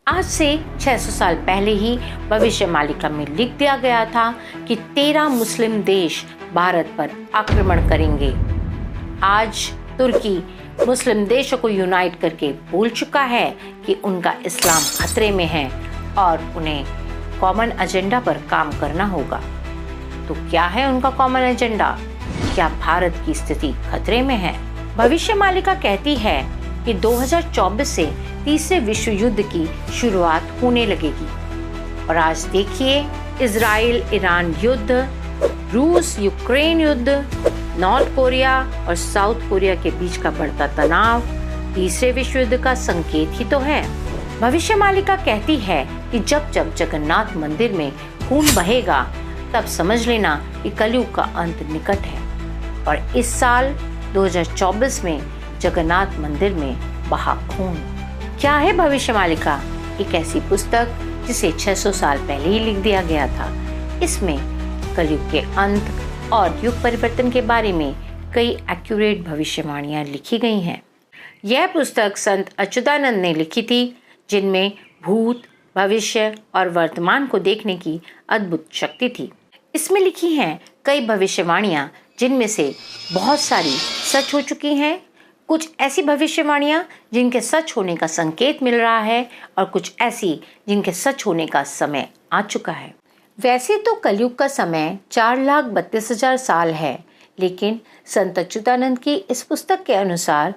आज से 600 साल पहले ही भविष्य मालिका में लिख दिया गया था कि 13 मुस्लिम देश भारत पर आक्रमण करेंगे। आज तुर्की मुस्लिम देशों को यूनाइट करके बोल चुका है कि उनका इस्लाम खतरे में है और उन्हें कॉमन एजेंडा पर काम करना होगा। तो क्या है उनका कॉमन एजेंडा? क्या भारत की स्थिति खतरे में है? भविष्य मालिका कहती है कि 2024 से तीसरे विश्व युद्ध की शुरुआत होने लगेगी। और आज देखिए, इजराइल ईरान युद्ध, रूस यूक्रेन युद्ध, नॉर्थ कोरिया और साउथ कोरिया के बीच का बढ़ता तनाव तीसरे विश्व युद्ध का संकेत ही तो है। भविष्य मालिका कहती है कि जब जब जगन्नाथ मंदिर में खून बहेगा तब समझ लेना कि कलयुग का अंत निकट है। और इस साल 2024 में जगन्नाथ मंदिर में बहा खून। क्या है भविष्य मालिका? एक ऐसी पुस्तक जिसे 600 साल पहले ही लिख दिया गया था। इसमें कलयुग के अंत और युग परिवर्तन के बारे में कई एक्यूरेट भविष्यवाणियां लिखी गई हैं। यह पुस्तक संत अच्युतानंद ने लिखी थी, जिनमें भूत, भविष्य और वर्तमान को देखने की अद्भुत शक्ति थी। इसमें लिखी हैं कई भविष्यवाणियां, जिनमें से बहुत सारी सच हो चुकी हैं, कुछ ऐसी भविष्यवाणियां जिनके सच होने का संकेत मिल रहा है और कुछ ऐसी जिनके सच होने का समय आ चुका है। वैसे तो कलयुग का समय 4,32,000 साल है, लेकिन संत अच्युतानंद की इस पुस्तक के अनुसार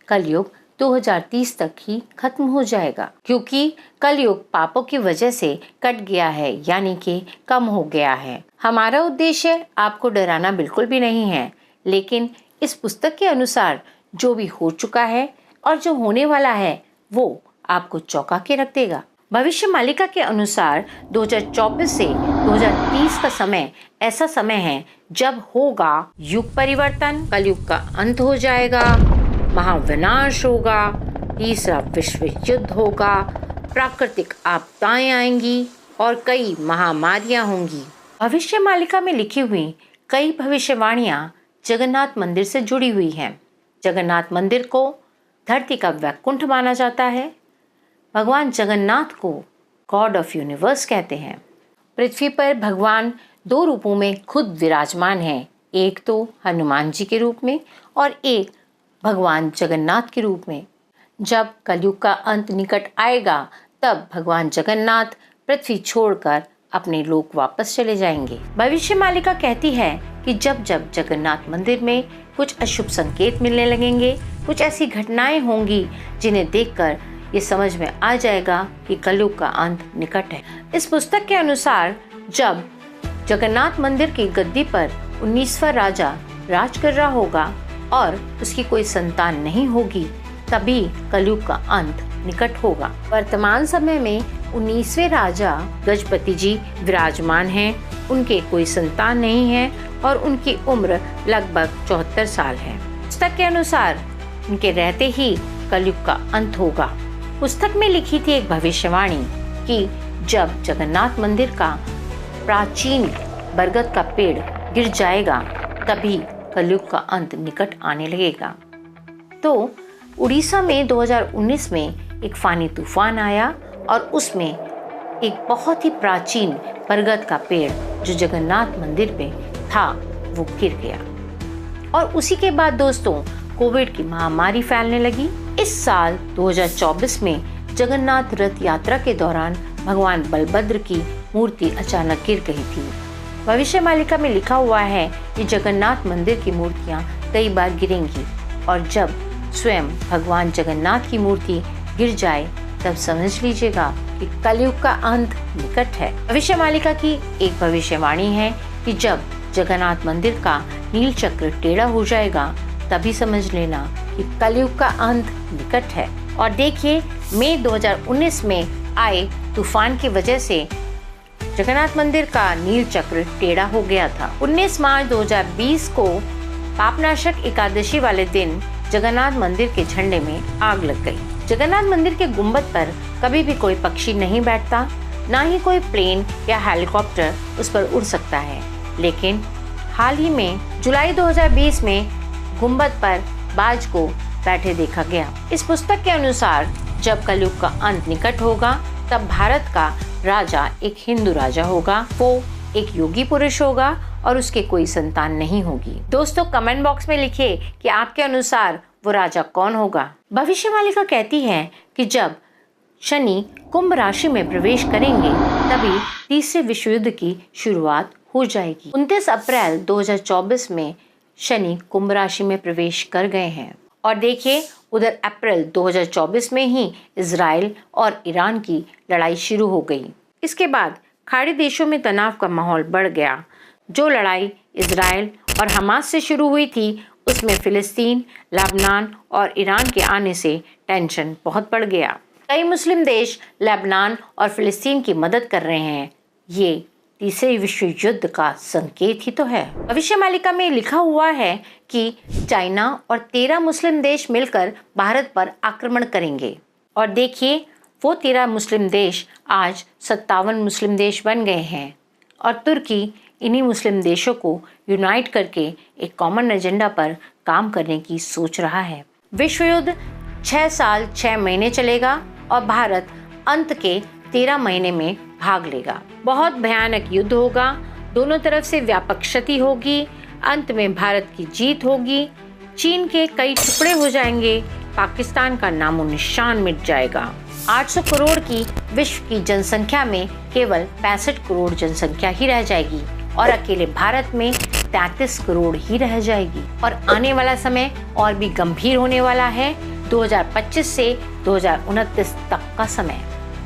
कलयुग 2030 तक ही खत्म हो जाएगा, क्योंकि कलयुग पापों की वजह से कट गया है, यानी कि कम हो गया है। हमारा उद्देश्य आपको डराना बिल्कुल भी नहीं है, लेकिन इस पुस्तक के अनुसार जो भी हो चुका है और जो होने वाला है वो आपको चौंका के रख देगा। भविष्य मालिका के अनुसार 2024 से 2030 का समय ऐसा समय है जब होगा युग परिवर्तन, कलयुग का अंत हो जाएगा, महाविनाश होगा, तीसरा विश्व युद्ध होगा, प्राकृतिक आपदाएं आएंगी और कई महामारियां होंगी। भविष्य मालिका में लिखी हुई कई भविष्यवाणियां जगन्नाथ मंदिर से जुड़ी हुई हैं। जगन्नाथ मंदिर को धरती का वैकुंठ माना जाता है। भगवान जगन्नाथ को गॉड ऑफ यूनिवर्स कहते हैं। पृथ्वी पर भगवान दो रूपों में खुद विराजमान हैं, एक तो हनुमान जी के रूप में और एक भगवान जगन्नाथ के रूप में। जब कलयुग का अंत निकट आएगा तब भगवान जगन्नाथ पृथ्वी छोड़कर अपने लोक वापस चले जाएंगे। भविष्य मालिका कहती है कि जब जब जगन्नाथ मंदिर में कुछ अशुभ संकेत मिलने लगेंगे, कुछ ऐसी घटनाएं होंगी जिन्हें देखकर ये समझ में आ जाएगा कि कलयुग का अंत निकट है। इस पुस्तक के अनुसार जब जगन्नाथ मंदिर की गद्दी पर 19वां राजा राज कर रहा होगा और उसकी कोई संतान नहीं होगी, तभी कलयुग का अंत निकट होगा। वर्तमान समय में 19वें राजा गजपति जी विराजमान हैं। उनके कोई संतान नहीं है और उनकी उम्र लगभग 74 साल है। पुस्तक के अनुसार उनके रहते ही कलयुग का अंत होगा। पुस्तक में लिखी थी एक भविष्यवाणी कि जब जगन्नाथ मंदिर का प्राचीन बरगद का पेड़ गिर जाएगा तभी कलयुग का अंत निकट आने लगेगा। तो उड़ीसा में 2019 में एक फानी तूफान आया और उसमें एक बहुत ही प्राचीन बरगद का पेड़ जो जगन्नाथ मंदिर पे था वो गिर गया। और उसी के बाद दोस्तों कोविड की महामारी फैलने लगी। इस साल 2024 में जगन्नाथ रथ यात्रा के दौरान भगवान बलभद्र की मूर्ति अचानक गिर गई थी। भविष्य मालिका में लिखा हुआ है कि जगन्नाथ मंदिर की मूर्तियां कई बार गिरेंगी और जब स्वयं भगवान जगन्नाथ की मूर्ति गिर जाए तब समझ लीजिएगा कि कलयुग का अंत निकट है। भविष्य मालिका की एक भविष्यवाणी है कि जब जगन्नाथ मंदिर का नील चक्र टेढ़ा हो जाएगा तभी समझ लेना कि कलयुग का अंत निकट है। और देखिए, मई 2019 में आए तूफान की वजह से जगन्नाथ मंदिर का नील चक्र टेढ़ा हो गया था। 19 मार्च 2020 को पापनाशक एकादशी वाले दिन जगन्नाथ मंदिर के झंडे में आग लग गई। जगन्नाथ मंदिर के गुंबद पर कभी भी कोई पक्षी नहीं बैठता, ना ही कोई प्लेन या हेलीकॉप्टर उस पर उड़ सकता है। लेकिन हाल ही में जुलाई 2020 में गुंबद पर बाज को बैठे देखा गया। इस पुस्तक के अनुसार जब कलयुग का अंत निकट होगा तब भारत का राजा एक हिंदू राजा होगा, वो एक योगी पुरुष होगा और उसके कोई संतान नहीं होगी। दोस्तों कमेंट बॉक्स में लिखिए कि आपके अनुसार वो राजा कौन होगा। भविष्यवाणी कहती है कि जब शनि कुंभ राशि में प्रवेश करेंगे तभी तीसरे विश्व युद्ध की शुरुआत हो जाएगी। 29 अप्रैल 2024 में शनि कुंभ राशि में प्रवेश कर गए हैं और देखिए उधर अप्रैल 2024 में ही इजराइल और ईरान की लड़ाई शुरू हो गई। इसके बाद खाड़ी देशों में तनाव का माहौल बढ़ गया। जो लड़ाई इजराइल और हमास से शुरू हुई थी उसमें फिलिस्तीन, लेबनान और ईरान के आने से टेंशन बहुत बढ़ गया। कई मुस्लिम देश लेबनान और फिलिस्तीन की मदद कर रहे हैं। ये तीसरे विश्व युद्ध का संकेत ही तो है। भविष्यवाणी में लिखा हुआ है कि चाइना और 13 मुस्लिम देश मिलकर भारत पर आक्रमण करेंगे और देखिए वो 13 मुस्लिम देश आज 57 मुस्लिम देश बन गए हैं और तुर्की इन्हीं मुस्लिम देशों को यूनाइट करके एक कॉमन एजेंडा पर काम करने की सोच रहा है। विश्व युद्ध 6 साल 6 महीने चलेगा और भारत अंत के 13 महीने में भाग लेगा। बहुत भयानक युद्ध होगा, दोनों तरफ से व्यापक क्षति होगी, अंत में भारत की जीत होगी, चीन के कई टुकड़े हो जाएंगे, पाकिस्तान का नामो निशान मिट जाएगा। 800 करोड़ की विश्व की जनसंख्या में केवल 65 करोड़ जनसंख्या ही रह जाएगी और अकेले भारत में 33 करोड़ ही रह जाएगी। और आने वाला समय और भी गंभीर होने वाला है। 2025 से 2029 तक का समय।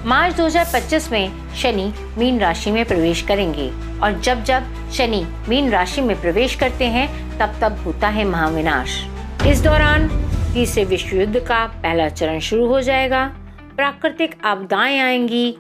मार्च 2025 में शनि मीन राशि में प्रवेश करेंगे और जब जब शनि मीन राशि में प्रवेश करते हैं तब तब होता है महाविनाश। इस दौरान तीसरे विश्व युद्ध का पहला चरण शुरू हो जाएगा। प्राकृतिक आपदाएं आएंगी,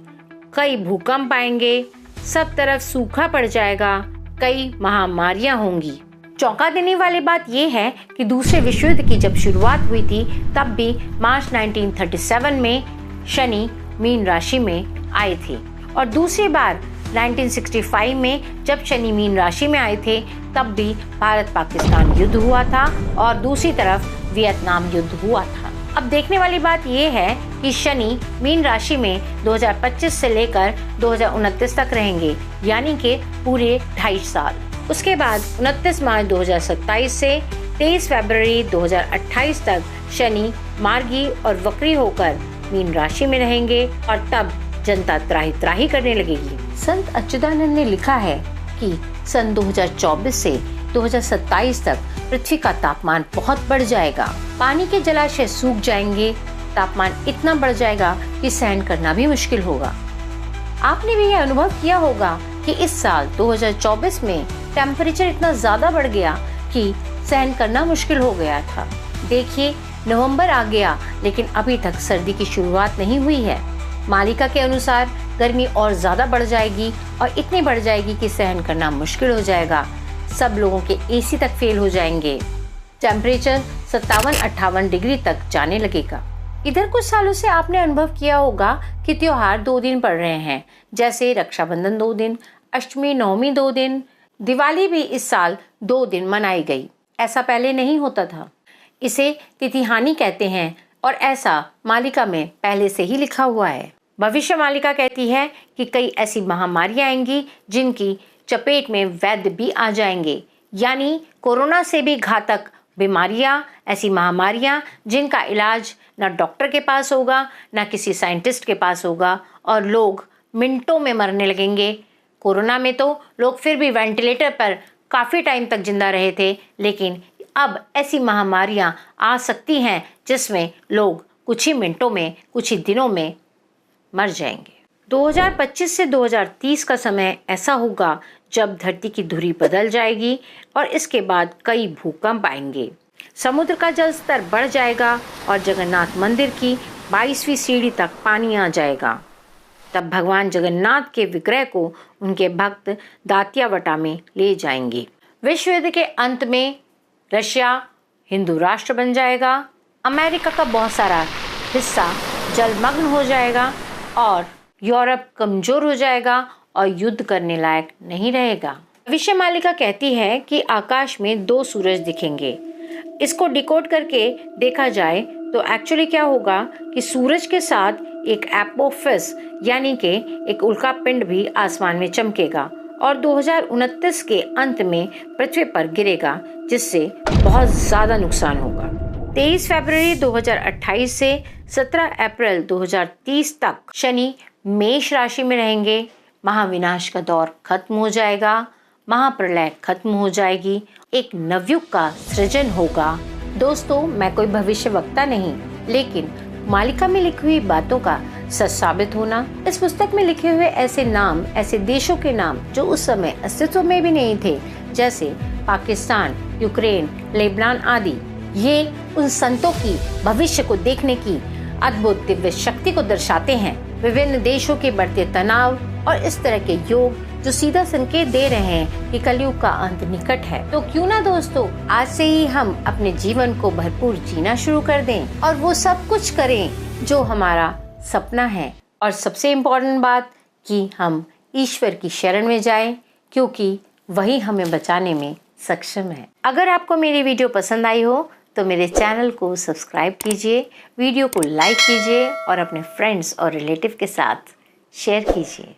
कई भूकंप आएंगे, सब तरफ सूखा पड़ जाएगा, कई महामारियां होंगी। चौंका देने वाली बात यह है कि दूसरे विश्व युद्ध की जब शुरुआत हुई थी तब भी मार्च 1937 में शनि मीन राशि में आए थे और दूसरी बार 1965 में जब शनि मीन राशि में आए थे तब भी भारत पाकिस्तान युद्ध हुआ था और दूसरी तरफ वियतनाम युद्ध हुआ था। अब देखने वाली बात यह है कि शनि मीन राशि में 2025 से लेकर 2029 तक रहेंगे, यानी कि पूरे 2.5 साल। उसके बाद 29 मार्च 2027 से 23 फरवरी 2028 तक शनि मार्गी और वक्री होकर मीन राशि में रहेंगे और तब जनता त्राही त्राही करने लगेगी। संत अच्युतानंद ने लिखा है कि सन 2024 से 2027 तक पृथ्वी का तापमान बहुत बढ़ जाएगा, पानी के जलाशय सूख जाएंगे, तापमान इतना बढ़ जाएगा कि सहन करना भी मुश्किल होगा। आपने भी यह अनुभव किया होगा कि इस साल 2024 में टेम्परेचर इतना ज्यादा बढ़ गया कि सहन करना मुश्किल हो गया था। देखिए नवंबर आ गया लेकिन अभी तक सर्दी की शुरुआत नहीं हुई है। मालिका के अनुसार गर्मी और ज्यादा बढ़ जाएगी और इतनी बढ़ जाएगी कि सहन करना मुश्किल हो जाएगा। सब लोगों के एसी तक फेल हो जाएंगे। टेम्परेचर 57-58 डिग्री तक जाने लगेगा। इधर कुछ सालों से आपने अनुभव किया होगा कि त्योहार 2 दिन पड़ रहे हैं, जैसे रक्षाबंधन 2 दिन, अष्टमी नवमी 2 दिन, दिवाली भी इस साल 2 दिन मनाई गई। ऐसा पहले नहीं होता था। इसे तिथिहानि कहते हैं और ऐसा मालिका में पहले से ही लिखा हुआ है। भविष्य मालिका कहती है कि कई ऐसी महामारियां आएंगी जिनकी चपेट में वैद्य भी आ जाएंगे, यानी कोरोना से भी घातक बीमारियां, ऐसी महामारियां जिनका इलाज ना डॉक्टर के पास होगा ना किसी साइंटिस्ट के पास होगा और लोग मिनटों में मरने लगेंगे। कोरोना में तो लोग फिर भी वेंटिलेटर पर काफ़ी टाइम तक जिंदा रहे थे, लेकिन अब ऐसी महामारियां आ सकती हैं जिसमें लोग कुछ ही मिनटों में, कुछ ही दिनों में मर जाएंगे। 2025 से 2030 का समय ऐसा होगा जब धरती की धुरी बदल जाएगी और इसके बाद कई भूकंप आएंगे। समुद्र का जल स्तर बढ़ जाएगा और जगन्नाथ मंदिर की 22वीं सीढ़ी तक पानी आ जाएगा। तब भगवान जगन्नाथ के विग्रह को उनके भक्त दातियावटा में ले जाएंगे। विश्व युद्ध के अंत में रशिया हिंदू राष्ट्र बन जाएगा। अमेरिका का बहुत सारा हिस्सा जलमग्न हो जाएगा और यूरोप कमजोर हो जाएगा और युद्ध करने लायक नहीं रहेगा। भविष्य मालिका कहती है कि आकाश में 2 सूरज दिखेंगे। इसको डिकोड करके देखा जाए तो एक्चुअली क्या होगा कि सूरज के साथ एक एपोफिस यानी कि एक उल्का पिंड भी आसमान में चमकेगा और 2029 के अंत में पृथ्वी पर गिरेगा, जिससे बहुत ज्यादा नुकसान होगा। 23 फरवरी 2028 से 17 अप्रैल 2030 तक शनि मेष राशि में रहेंगे। महाविनाश का दौर खत्म हो जाएगा, महाप्रलय खत्म हो जाएगी, एक नवयुग का सृजन होगा। दोस्तों, मैं कोई भविष्यवक्ता नहीं, लेकिन मालिका में लिखी हुई बातों का सच साबित होना। इस पुस्तक में लिखे हुए ऐसे नाम, ऐसे देशों के नाम जो उस समय अस्तित्व में भी नहीं थे, जैसे पाकिस्तान, यूक्रेन, लेबनान आदि, ये उन संतों की भविष्य को देखने की अद्भुत दिव्य शक्ति को दर्शाते हैं। विभिन्न देशों के बढ़ते तनाव और इस तरह के योग जो सीधा संकेत दे रहे हैं कि कलयुग का अंत निकट है। तो क्यों ना दोस्तों, आज से ही हम अपने जीवन को भरपूर जीना शुरू कर दें और वो सब कुछ करें जो हमारा सपना है। और सबसे इम्पोर्टेंट बात कि हम ईश्वर की शरण में जाएं, क्योंकि वही हमें बचाने में सक्षम है। अगर आपको मेरी वीडियो पसंद आई हो तो मेरे चैनल को सब्सक्राइब कीजिए, वीडियो को लाइक कीजिए और अपने फ्रेंड्स और रिलेटिव के साथ शेयर कीजिए।